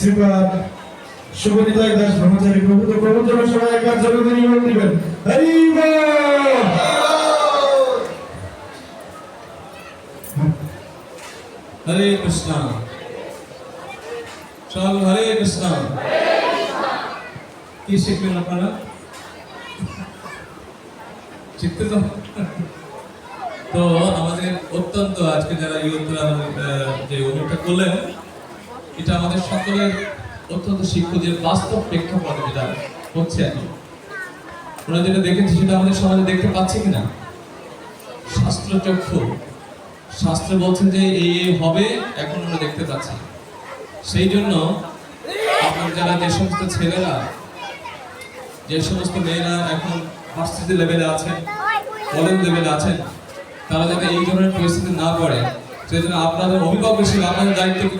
শ্রীপাদ শুভনিতাই দাস ব্রহ্মচারী প্রভূত প্রবচন সভায় একবার জগতে নিয়োগ দিবেন। হরি বল। হরে কৃষ্ণ। চল হরে কৃষ্ণ। কি শিখলেন আপনারা? শিখতে তো আমাদের অত্যন্ত আজকে যারা ইউথরা যে অনুষ্ঠানটা করলেন, এটা আমাদের সকলের অত্যন্ত শিক্ষণীয় বাস্তব প্রেক্ষাপট যেটা হচ্ছে এখন। ওরা যেটা দেখেছি সেটা আমাদের সমাজে দেখতে পাচ্ছি কিনা? শাস্ত্র চক্ষু, শাস্ত্র বলছে যে এই হবে, এখন আমরা দেখতে পাচ্ছি। সেই জন্য আপনার যারা যে সমস্ত ছেলেরা, যে সমস্ত মেয়েরা এখন ভার্সিটি লেভেলে আছেন, কলেজ লেভেলে আছেন, তারা যাতে এই ধরনের পরিস্থিতি না পড়ে, সেই জন্য আপনাদের অভিভাবক হিসেবে আপনাদের দায়িত্ব